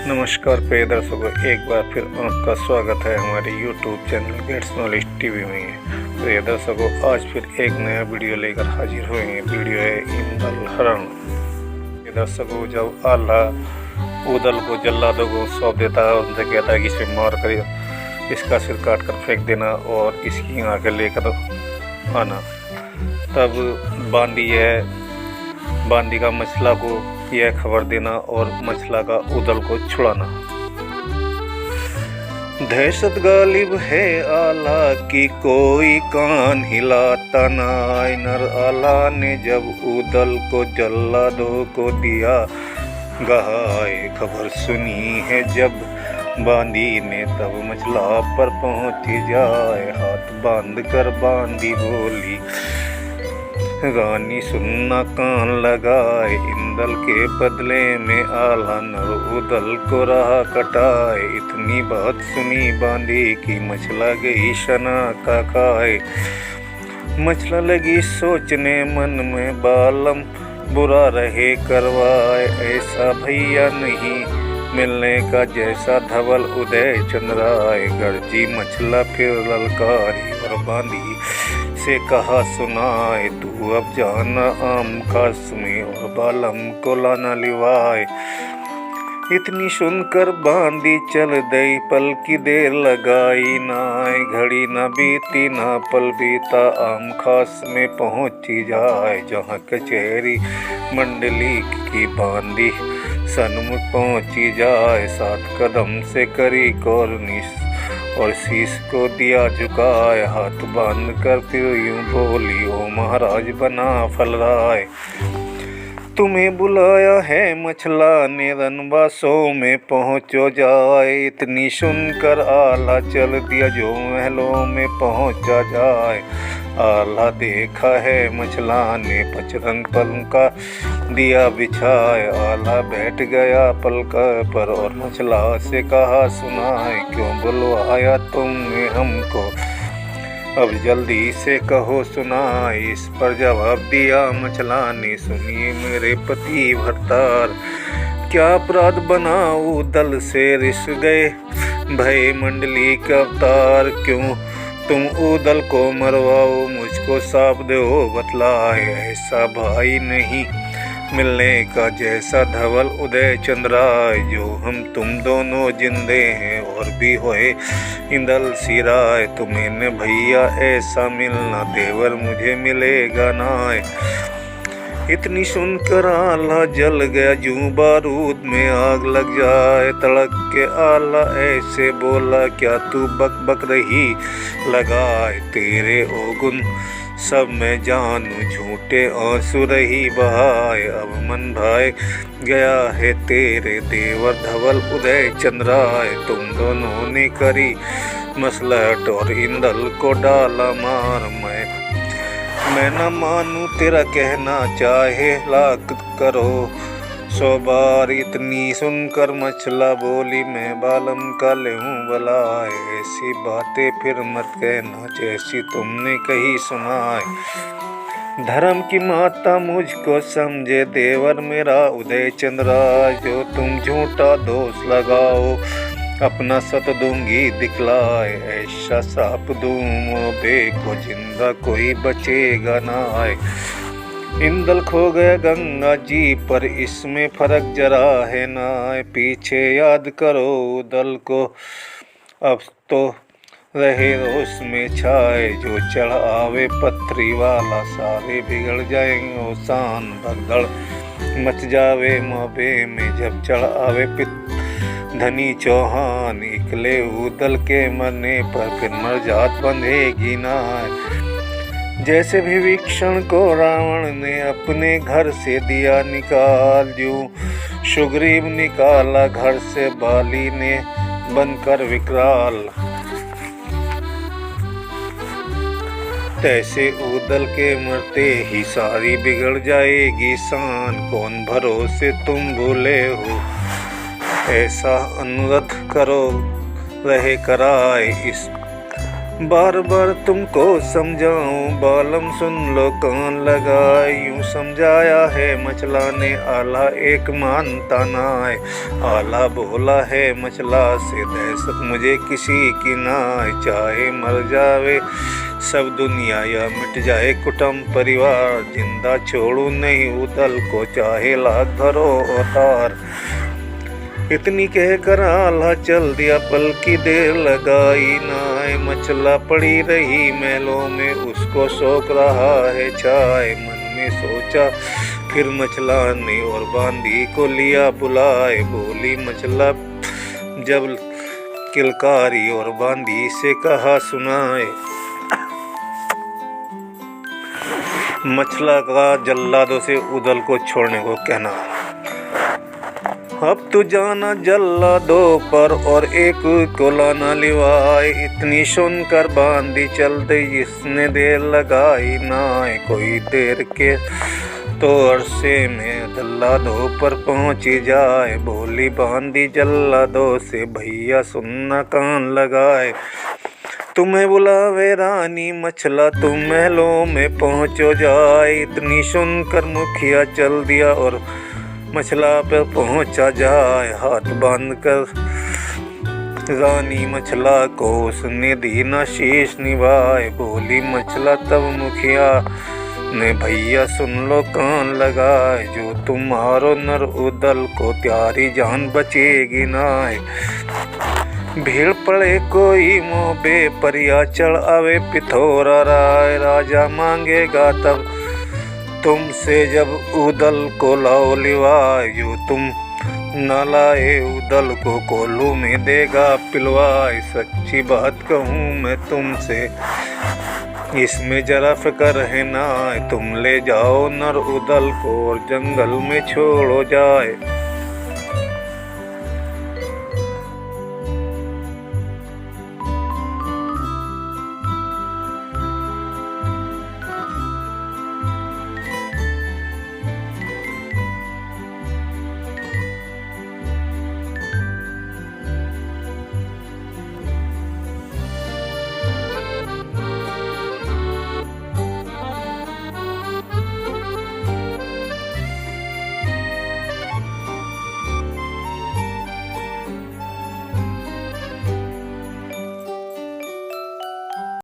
नमस्कार प्रिय दर्शकों, एक बार फिर आपका स्वागत है हमारे YouTube channel Gets Knowledge TV में। प्रिय दर्शकों, आज फिर एक नया वीडियो लेकर हाजिर हुए हैं। वीडियो है इंदल हरण। प्रिय दर्शकों, जब आल्हा उदल को जल्लादों को सौंप देता है, उनसे कहता है कि इसे मार कर इसका सिर काट कर फेंक देना और इसकी आंखें लेकर आना, तब बांदी का मछला को यह खबर देना और मछला का उदल को छुड़ाना। दहशत गालिब है आला की कोई कान हिलाता ना। नर आला ने जब उदल को जल्लादों को दिया गहाए, खबर सुनी है जब बांदी ने तब मछला पर पहुंची जाए। हाथ बांध कर बांदी बोली, रानी सुनना कान लगाए। इंदल के बदले में आल्हा नर उदल को राह कटाए। इतनी बात सुनी बांदी की मछला गई शना का खाए। मछला लगी सोचने मन में, बालम बुरा रहे करवाए। ऐसा भैया नहीं मिलने का जैसा धवल उदय चंद्राए। गर्जी मछला फिर ललकारी और बांदी से कहा सुनाए, तू अब जाना आम खास में और बालम को लाना लिवाए। इतनी सुनकर बांदी चल दई, पल की देर लगाई नाए। घड़ी न बीती ना पल बीता, आम खास में पहुंची जाए। जहाँ कचहरी मंडली की बांदी सन्मुख पहुंची जाए। 7 कदम से करी कौरनिश और शीश को दिया झुकाए। हाथ बांध कर फिर यूं बोली, ओ महाराज बना फलराय, तुम्हें बुलाया है मछला ने, रनवासों में पहुँचो जाए। इतनी सुनकर आल्हा चल दिया जो महलों में पहुँचा जाए। आल्हा देखा है मछला ने, पचरंग पलंग का दिया बिछाए। आल्हा बैठ गया पलक पर और मछला से कहा सुनाए, क्यों बुलवाया तुमने हमको, अब जल्दी से कहो सुनाए। इस पर जवाब दिया मछला ने, सुनिए मेरे पति भरतार, क्या अपराध बना उदल से रिस गए भय मंडली का अवतार। क्यों तुम उदल को मरवाओ, मुझको साफ दो बतलाए। ऐसा भाई नहीं मिलने का जैसा धवल उदय चंद्राय। जो हम तुम दोनों जिंदे हैं और भी होए इंदल सिराय। तुम्हें न भैया ऐसा मिलना, देवर मुझे मिलेगा नाय। इतनी सुनकर आल्हा जल गया जूं बारूद में आग लग जाए। तड़क के आल्हा ऐसे बोला, क्या तू बक बक रही लगाए। तेरे ओगुन सब मैं जानू, झूठे आंसू रही बहाए। अब मन भाई गया है तेरे देवर धवल उदय चंद्राय। तुम दोनों ने करी मसलहत और इंदल को डाला मार। मैं न मानू तेरा कहना, चाहे लाख करो 100 बार। इतनी सुनकर मछला बोली, मैं बालम का लेहूं बलाए। ऐसी बातें फिर मत कहना जैसी तुमने कही सुनाए। धर्म की माता मुझको समझे देवर मेरा उदय चंद्राय। जो तुम झूठा दोष लगाओ, अपना सत दूंगी दिखलाए। ऐसा साप दूं बेको जिंदा कोई बचेगा ना आए। इंदल खो गया गंगा जी पर, इसमें फर्क जरा है ना। पीछे याद करो उदल को, अब तो रहे रोष में छाए। जो चढ़ आवे पथरी वाला, सारे बिगड़ जाएंगे शान। भगदड़ मच जावे मोबे में, जब चढ़ आवे धनी चौहान। निकले उदल के मरने पर फिर मर जात बंधेगी ना। जैसे विभीषण को रावण ने अपने घर से दिया निकाल, जो सुग्रीव निकाला घर से बाली ने बनकर विकराल। तैसे उदल के मरते ही सारी बिगड़ जाएगी शान। कौन भरोसे तुम भूले हो, ऐसा अनुरोध करो रहे कराए। इस बार बार तुमको समझाऊं बालम सुन लो कान लगाए। यूं समझाया है मचला ने आला एक मानता नाय। आला बोला है मचला से दहशत मुझे किसी की नाय। चाहे मर जावे सब दुनिया या मिट जाए कुटुंब परिवार, जिंदा छोड़ू नहीं उदल को चाहे लाख धरो अवतार। इतनी कहकर आल्हा चल दिया, पल की देर लगाई नाय। मचला पड़ी रही महलों में उसको शौक रहा है चाय। मन में सोचा फिर मचला ने और बांदी को लिया बुलाए। बोली मचला जब किलकारी और बांदी से कहा सुनाए। मचला का जल्लादों से उदल को छोड़ने को कहना। अब तू जाना जल्लादों पर और एक को लाना लिवाए। इतनी सुनकर बांदी चल दी इसने देर लगाई नाय। कोई देर के तो अरसे में जल्लादों पर पहुंची जाए। बोली बांदी जल्लादों से भैया सुनना कान लगाए। तुम्हें बुलावे रानी मचला तुम महलों में पहुंचो जाए। इतनी सुनकर मुखिया चल दिया और मचला पर पहुंचा जाए। हाथ बांध कर रानी मचला को उसने दी ना शीश निभाए। बोली मचला तब मुखिया ने भैया सुन लो कान लगाए। जो तुम्हारो नर उदल को त्यारी जान बचेगी नाय। भीड़ पड़े कोई मोबे परिया चढ़ आवे पिथोरा राय। राजा मांगेगा तब तुमसे जब उदल को लाओ लिवाए। जो तुम न लाए उदल को कोल्हू में देगा पिलवाए। सच्ची बात कहूँ मैं तुमसे इसमें जरा फिक्र है ना। तुम ले जाओ नर उदल को और जंगल में छोड़ो जाए।